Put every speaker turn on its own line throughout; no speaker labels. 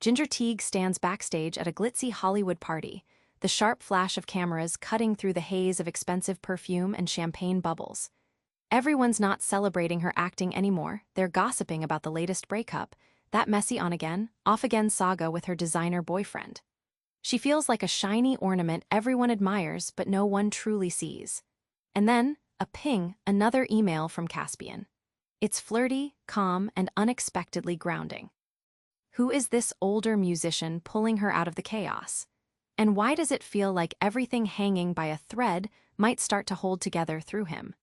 Ginger Teague stands backstage at a glitzy Hollywood party, the sharp flash of cameras cutting through the haze of expensive perfume and champagne bubbles. Everyone's not celebrating her acting anymore, they're gossiping about the latest breakup, that messy on-again, off-again saga with her designer boyfriend. She feels like a shiny ornament everyone admires but no one truly sees. And then, a ping, another email from Caspian. It's flirty, calm, and unexpectedly grounding. Who is this older musician pulling her out of the chaos? And why does it feel like everything hanging by a thread might start to hold together through him?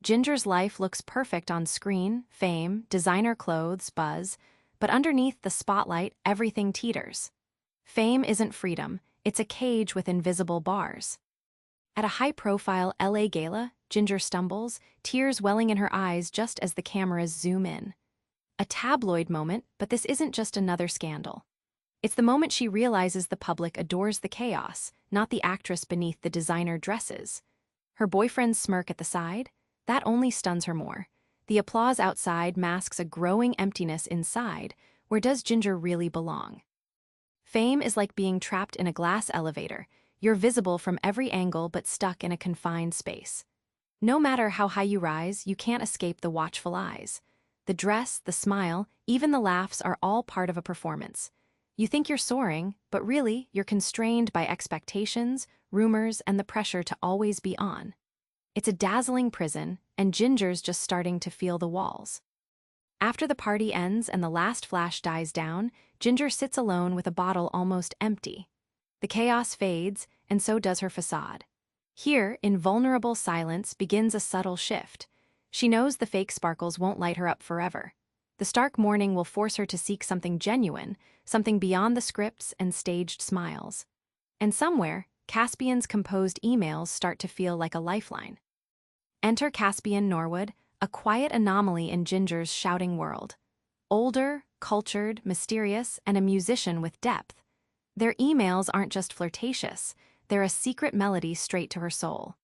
Ginger's life looks perfect on screen, fame, designer clothes, buzz, but underneath the spotlight, everything teeters. Fame isn't freedom, it's a cage with invisible bars. At a high-profile LA gala, Ginger stumbles, tears welling in her eyes just as the cameras zoom in. A tabloid moment, but this isn't just another scandal. It's the moment she realizes the public adores the chaos, not the actress beneath the designer dresses. Her boyfriend's smirk at the side? That only stuns her more. The applause outside masks a growing emptiness inside. Where does Ginger really belong? Fame is like being trapped in a glass elevator. You're visible from every angle but stuck in a confined space. No matter how high you rise, you can't escape the watchful eyes. The dress, the smile, even the laughs are all part of a performance. You think you're soaring, but really, you're constrained by expectations, rumors, and the pressure to always be on. It's a dazzling prison, and Ginger's just starting to feel the walls. After the party ends and the last flash dies down, Ginger sits alone with a bottle almost empty. The chaos fades, and so does her facade. Here, in vulnerable silence, begins a subtle shift. She knows the fake sparkles won't light her up forever. The stark morning will force her to seek something genuine, something beyond the scripts and staged smiles. And somewhere, Caspian's composed emails start to feel like a lifeline. Enter Caspian Norwood, a quiet anomaly in Ginger's shouting world. Older, cultured, mysterious, and a musician with depth. Their emails aren't just flirtatious, they're a secret melody straight to her soul.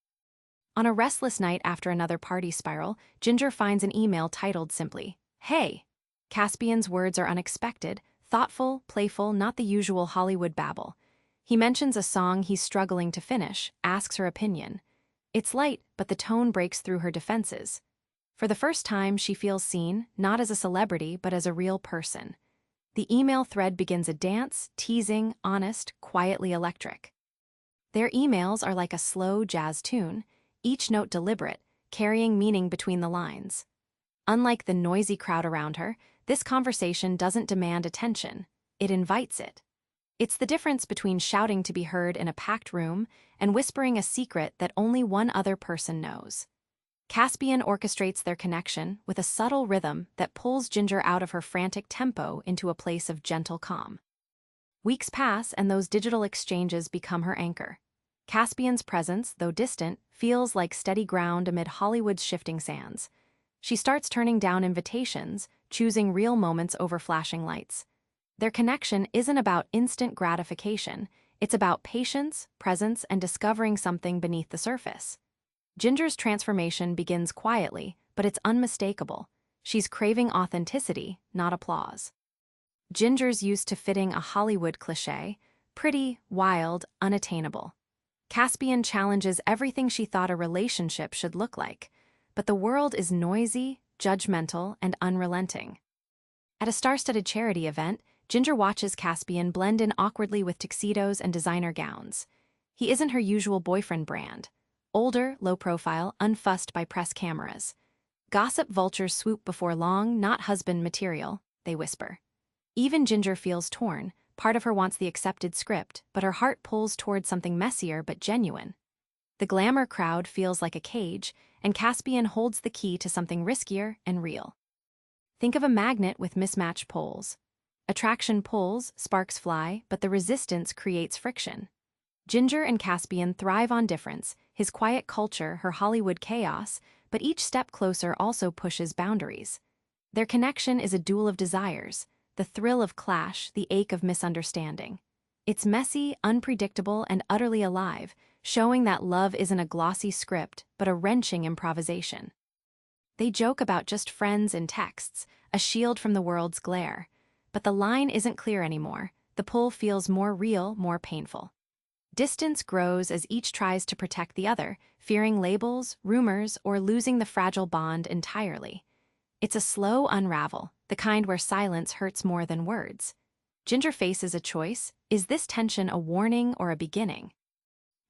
On a restless night after another party spiral, Ginger finds an email titled simply, "Hey." Caspian's words are unexpected, thoughtful, playful, not the usual Hollywood babble. He mentions a song he's struggling to finish, asks her opinion. It's light, but the tone breaks through her defenses. For the first time, she feels seen, not as a celebrity, but as a real person. The email thread begins a dance, teasing, honest, quietly electric. Their emails are like a slow jazz tune, each note deliberate, carrying meaning between the lines. Unlike the noisy crowd around her, this conversation doesn't demand attention, it invites it. It's the difference between shouting to be heard in a packed room and whispering a secret that only one other person knows. Caspian orchestrates their connection with a subtle rhythm that pulls Ginger out of her frantic tempo into a place of gentle calm. Weeks pass and those digital exchanges become her anchor. Caspian's presence, though distant, feels like steady ground amid Hollywood's shifting sands. She starts turning down invitations, choosing real moments over flashing lights. Their connection isn't about instant gratification, it's about patience, presence, and discovering something beneath the surface. Ginger's transformation begins quietly, but it's unmistakable. She's craving authenticity, not applause. Ginger's used to fitting a Hollywood cliché, pretty, wild, unattainable. Caspian challenges everything she thought a relationship should look like, but the world is noisy, judgmental, and unrelenting. At a star-studded charity event, Ginger watches Caspian blend in awkwardly with tuxedos and designer gowns. He isn't her usual boyfriend brand. Older, low-profile, unfussed by press cameras. Gossip vultures swoop before long, not husband material, they whisper. Even Ginger feels torn. Part of her wants the accepted script, but her heart pulls toward something messier but genuine. The glamour crowd feels like a cage, and Caspian holds the key to something riskier and real. Think of a magnet with mismatched poles. Attraction pulls, sparks fly, but the resistance creates friction. Ginger and Caspian thrive on difference, his quiet culture, her Hollywood chaos, but each step closer also pushes boundaries. Their connection is a duel of desires, the thrill of clash, the ache of misunderstanding. It's messy, unpredictable, and utterly alive, showing that love isn't a glossy script, but a wrenching improvisation. They joke about just friends in texts, a shield from the world's glare. but the line isn't clear anymore. The pull feels more real, more painful. Distance grows as each tries to protect the other, fearing labels, rumors, or losing the fragile bond entirely. It's a slow unravel, the kind where silence hurts more than words. Ginger faces a choice. Is this tension a warning or a beginning?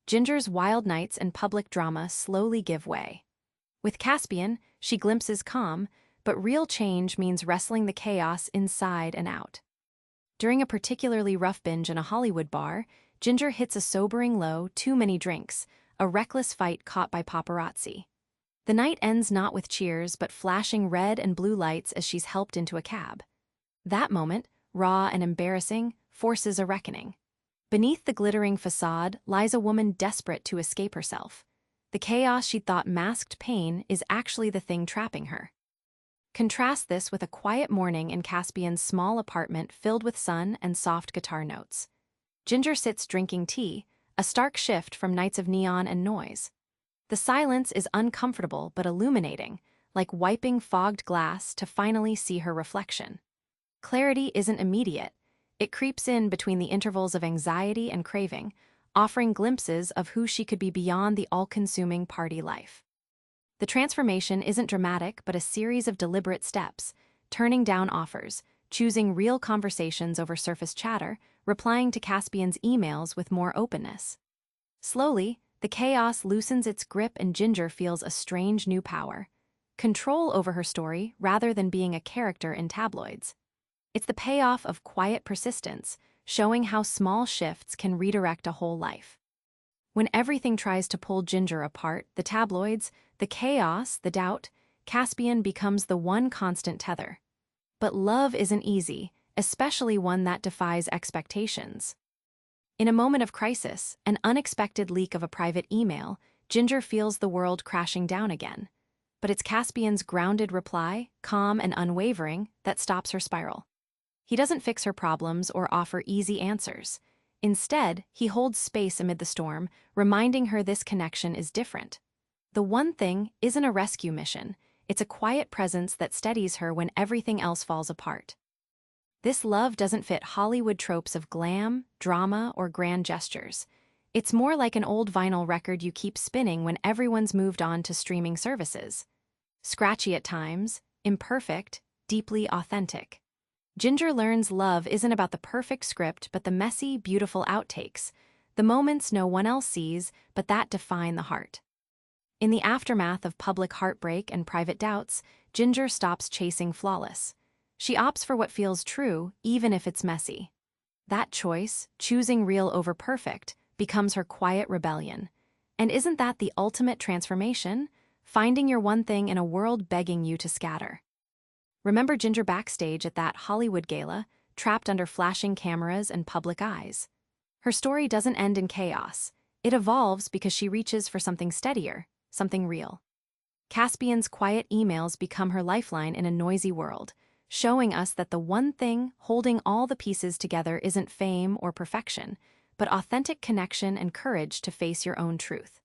Ginger's wild nights and public drama slowly give way. With Caspian, she glimpses calm, but real change means wrestling the chaos inside and out. During a particularly rough binge in a Hollywood bar, Ginger hits a sobering low, too many drinks, a reckless fight caught by paparazzi. The night ends not with cheers but flashing red and blue lights as she's helped into a cab. That moment, raw and embarrassing, forces a reckoning. Beneath the glittering facade lies a woman desperate to escape herself. The chaos she thought masked pain is actually the thing trapping her. Contrast this with a quiet morning in Caspian's small apartment filled with sun and soft guitar notes. Ginger sits drinking tea, a stark shift from nights of neon and noise. The silence is uncomfortable but illuminating, like wiping fogged glass to finally see her reflection. Clarity isn't immediate. It creeps in between the intervals of anxiety and craving, offering glimpses of who she could be beyond the all-consuming party life. The transformation isn't dramatic but a series of deliberate steps, turning down offers, choosing real conversations over surface chatter, replying to Caspian's emails with more openness. Slowly, the chaos loosens its grip and Ginger feels a strange new power. Control over her story rather than being a character in tabloids. It's the payoff of quiet persistence, showing how small shifts can redirect a whole life. When everything tries to pull Ginger apart, the tabloids, the chaos, the doubt, Caspian becomes the one constant tether. But love isn't easy, especially one that defies expectations. In a moment of crisis, an unexpected leak of a private email, Ginger feels the world crashing down again. But it's Caspian's grounded reply, calm and unwavering, that stops her spiral. He doesn't fix her problems or offer easy answers. Instead, he holds space amid the storm, reminding her this connection is different. The one thing isn't a rescue mission. It's a quiet presence that steadies her when everything else falls apart. This love doesn't fit Hollywood tropes of glam, drama, or grand gestures. It's more like an old vinyl record you keep spinning when everyone's moved on to streaming services. Scratchy at times, imperfect, deeply authentic. Ginger learns love isn't about the perfect script but the messy, beautiful outtakes, the moments no one else sees but that define the heart. In the aftermath of public heartbreak and private doubts, Ginger stops chasing flawless. She opts for what feels true, even if it's messy. That choice, choosing real over perfect, becomes her quiet rebellion. And isn't that the ultimate transformation? Finding your one thing in a world begging you to scatter. Remember Ginger backstage at that Hollywood gala, trapped under flashing cameras and public eyes. Her story doesn't end in chaos. It evolves because she reaches for something steadier, something real. Caspian's quiet emails become her lifeline in a noisy world, showing us that the one thing holding all the pieces together isn't fame or perfection, but authentic connection and courage to face your own truth.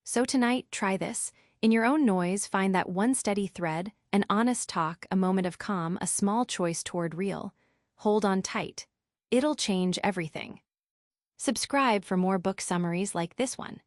So tonight, try this. In your own noise, find that one steady thread, an honest talk, a moment of calm, a small choice toward real. Hold on tight. It'll change everything. Subscribe for more book summaries like this one.